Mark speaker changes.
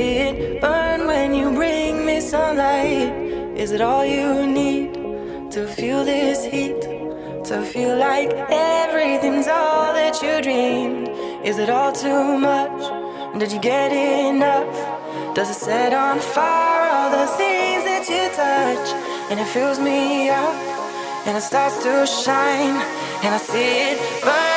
Speaker 1: see it burn when you bring me sunlight. Is it all you need to feel this heat? To feel like everything's all that you dreamed? Is it all too much? Did you get enough? Does it set on fire all the things that you touch? And it fills me up, and it starts to shine, and I see it burn